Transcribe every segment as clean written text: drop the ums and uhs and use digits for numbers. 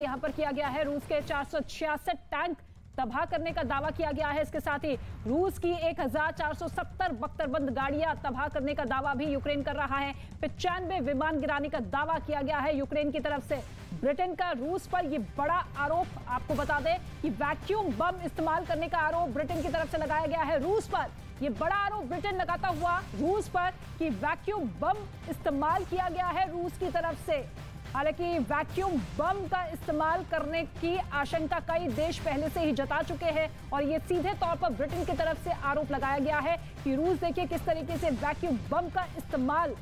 यहां पर किया गया है। रूस के 466 टैंक तबाह करने का दावा किया गया है। इसके साथ ही रूस की 1470 बख्तरबंद गाड़ियां तबाह करने का दावा भी यूक्रेन कर रहा है। 95 विमान गिराने का दावा किया गया है यूक्रेन की तरफ से। ब्रिटेन का रूस पर यह बड़ा आरोप, आपको बता दें कि वैक्यूम बम इस्तेमाल करने का आरोप ब्रिटेन की तरफ से लगाया गया है रूस पर। यह बड़ा आरोप ब्रिटेन लगाता हुआ रूस पर कि वैक्यूम बम इस्तेमाल किया गया है रूस की तरफ से। हालांकि वैक्यूम बम का इस्तेमाल करने की आशंका कई देश पहले से ही जता चुके हैं और ये सीधे तौर पर ब्रिटेन की तरफ से आरोप लगाया गया है कि रूस देखिए किस तरीके से वैक्यूम बम का इस्तेमाल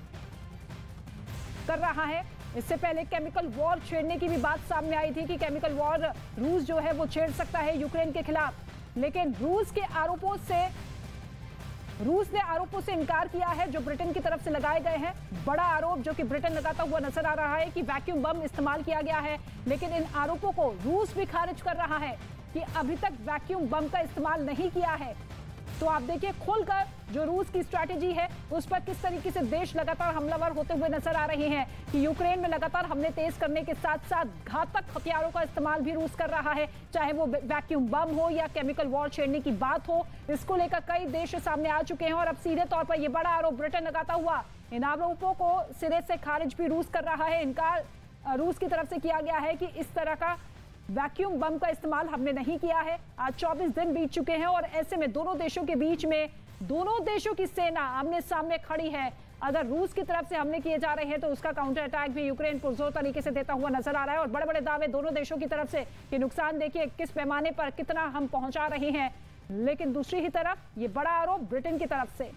कर रहा है। इससे पहले केमिकल वॉर छेड़ने की भी बात सामने आई थी कि केमिकल वॉर रूस जो है वो छेड़ सकता है यूक्रेन के खिलाफ, लेकिन रूस ने आरोपों से इनकार किया है जो ब्रिटेन की तरफ से लगाए गए हैं। बड़ा आरोप जो कि ब्रिटेन लगाता हुआ नजर आ रहा है कि वैक्यूम बम इस्तेमाल किया गया है, लेकिन इन आरोपों को रूस भी खारिज कर रहा है कि अभी तक वैक्यूम बम का इस्तेमाल नहीं किया है। तो आप देखिए खुलकर जो रूस की स्ट्रैटेजी है उस पर किस तरीके से देश लगातार हमलावर होते हुए नजर आ रहे हैं कि यूक्रेन में लगातार हमले तेज करने के साथ साथ घातक हथियारों का इस्तेमाल भी रूस कर रहा है, चाहे वो वैक्यूम बम हो या केमिकल वॉर छेड़ने की बात हो। इसको लेकर कई देश सामने आ चुके हैं और अब सीधे तौर पर यह बड़ा आरोप ब्रिटेन लगाता हुआ इन आरोपों को सिरे से खारिज भी रूस कर रहा है। इनकार रूस की तरफ से किया गया है कि इस तरह का वैक्यूम बम का इस्तेमाल हमने नहीं किया है। आज 24 दिन बीत चुके हैं और ऐसे में दोनों देशों के बीच में दोनों देशों की सेना आमने सामने खड़ी है। अगर रूस की तरफ से हमले किए जा रहे हैं तो उसका काउंटर अटैक भी यूक्रेन पुरजोर तरीके से देता हुआ नजर आ रहा है और बड़े बड़े दावे दोनों देशों की तरफ से कि नुकसान देखिए किस पैमाने पर कितना हम पहुंचा रहे हैं, लेकिन दूसरी ही तरफ ये बड़ा आरोप ब्रिटेन की तरफ से।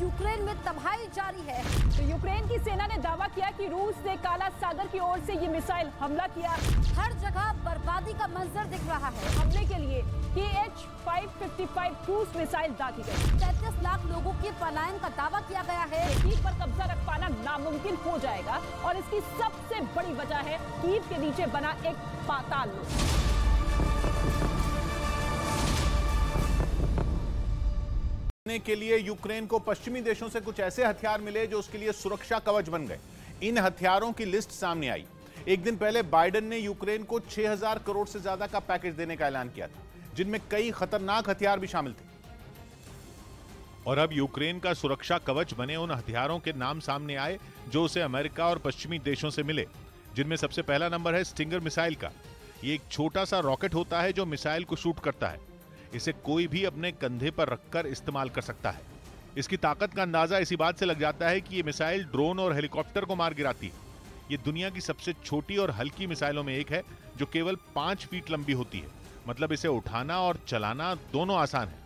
यूक्रेन में तबाही जारी है। तो यूक्रेन की सेना ने दावा किया कि रूस ने काला सागर की ओर से ये मिसाइल हमला किया। हर जगह बर्बादी का मंजर दिख रहा है। हमले के लिए KH-555 क्रूज मिसाइल दागी गई। 33 लाख लोगों के पलायन का दावा किया गया है। कीव पर कब्जा रख पाना नामुमकिन हो जाएगा और इसकी सबसे बड़ी वजह है कीव के नीचे बना एक पाताल लोक। के लिए यूक्रेन को पश्चिमी देशों से कुछ ऐसे हथियार मिले जो उसके लिए सुरक्षा कवच बन गए। इन हथियारों की लिस्ट सामने आई। एक दिन पहले बाइडेन ने यूक्रेन को 6000 करोड़ से ज्यादा का पैकेज देने का ऐलान किया था, जिनमें कई खतरनाक हथियार भी शामिल थे। और अब यूक्रेन का सुरक्षा कवच बने उन हथियारों के नाम सामने आए जो उसे अमेरिका और पश्चिमी देशों से मिले, जिनमें सबसे पहला नंबर है स्टिंगर मिसाइल का। ये एक छोटा सा रॉकेट होता है जो मिसाइल को शूट करता है। इसे कोई भी अपने कंधे पर रखकर इस्तेमाल कर सकता है। इसकी ताकत का अंदाजा इसी बात से लग जाता है कि ये मिसाइल ड्रोन और हेलीकॉप्टर को मार गिराती है। ये दुनिया की सबसे छोटी और हल्की मिसाइलों में एक है जो केवल 5 फीट लंबी होती है। मतलब इसे उठाना और चलाना दोनों आसान है।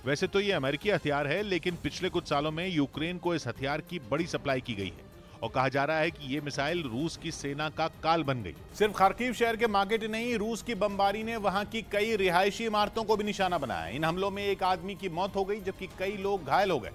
वैसे तो ये अमेरिकी हथियार है, लेकिन पिछले कुछ सालों में यूक्रेन को इस हथियार की बड़ी सप्लाई की गई है और कहा जा रहा है कि ये मिसाइल रूस की सेना का काल बन गई। सिर्फ खार्किव शहर के मार्केट नहीं, रूस की बमबारी ने वहां की कई रिहायशी इमारतों को भी निशाना बनाया। इन हमलों में एक आदमी की मौत हो गई जबकि कई लोग घायल हो गए।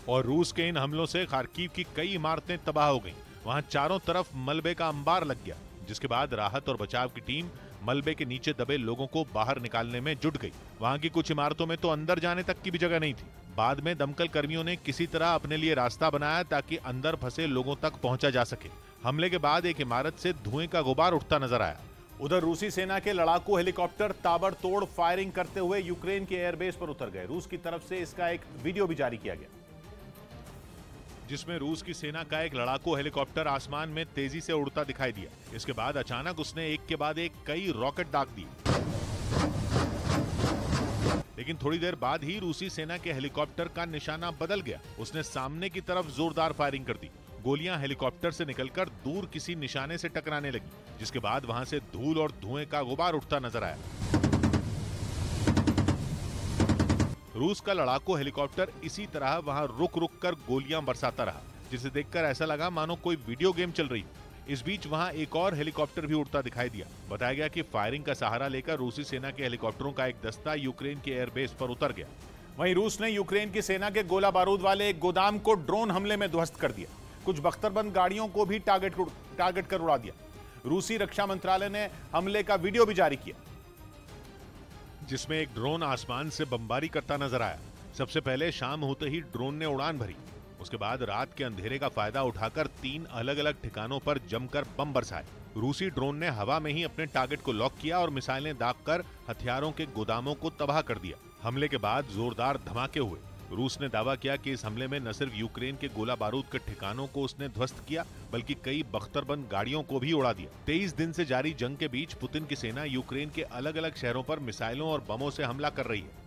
और रूस के इन हमलों से खार्किव की कई इमारतें तबाह हो गईं। वहां चारों तरफ मलबे का अंबार लग गया, जिसके बाद राहत और बचाव की टीम मलबे के नीचे दबे लोगों को बाहर निकालने में जुट गई। वहां की कुछ इमारतों में तो अंदर जाने तक की भी जगह नहीं थी। बाद में दमकल कर्मियों ने किसी तरह अपने लिए रास्ता बनाया ताकि अंदर फंसे लोगों तक पहुंचा जा सके। हमले के बाद एक इमारत से धुएं का गुबार उठता नजर आया। उधर रूसी सेना के लड़ाकू हेलीकॉप्टर ताबड़तोड़ फायरिंग करते हुए यूक्रेन के एयरबेस पर उतर गए। रूस की तरफ से इसका एक वीडियो भी जारी किया गया, जिसमें रूस की सेना का एक लड़ाकू हेलीकॉप्टर आसमान में तेजी से उड़ता दिखाई दिया। इसके बाद अचानक उसने एक के बाद एक कई रॉकेट दाग दिए। लेकिन थोड़ी देर बाद ही रूसी सेना के हेलीकॉप्टर का निशाना बदल गया। उसने सामने की तरफ जोरदार फायरिंग कर दी। गोलियां हेलीकॉप्टर से निकलकर दूर किसी निशाने से टकराने लगी, जिसके बाद वहां से धूल और धुएं का गुबार उठता नजर आया। रूस का लड़ाकू हेलीकॉप्टर इसी तरह वहां रुक रुक कर गोलियां बरसाता रहा, जिसे देखकर ऐसा लगा मानो कोई वीडियो गेम चल रही। इस बीच वहां एक और हेलीकॉप्टर भी उड़ता दिखाई दिया। बताया गया कि फायरिंग का सहारा लेकर रूसी सेना के हेलीकॉप्टरों का एक दस्ता यूक्रेन के एयरबेस पर उतर गया। वहीं रूस ने यूक्रेन की सेना के गोला बारूद वाले एक गोदाम को ड्रोन हमले में ध्वस्त कर दिया। कुछ बख्तरबंद गाड़ियों को भी टारगेट कर उड़ा दिया। रूसी रक्षा मंत्रालय ने हमले का वीडियो भी जारी किया, जिसमें एक ड्रोन आसमान से बमबारी करता नजर आया। सबसे पहले शाम होते ही ड्रोन ने उड़ान भरी। उसके बाद रात के अंधेरे का फायदा उठाकर 3 अलग अलग ठिकानों पर जमकर बम बरसाए। रूसी ड्रोन ने हवा में ही अपने टारगेट को लॉक किया और मिसाइलें दागकर हथियारों के गोदामों को तबाह कर दिया। हमले के बाद जोरदार धमाके हुए। रूस ने दावा किया कि इस हमले में न सिर्फ यूक्रेन के गोला बारूद के ठिकानों को उसने ध्वस्त किया, बल्कि कई बख्तरबंद गाड़ियों को भी उड़ा दिया। 23 दिन से जारी जंग के बीच पुतिन की सेना यूक्रेन के अलग अलग शहरों पर मिसाइलों और बमों से हमला कर रही है।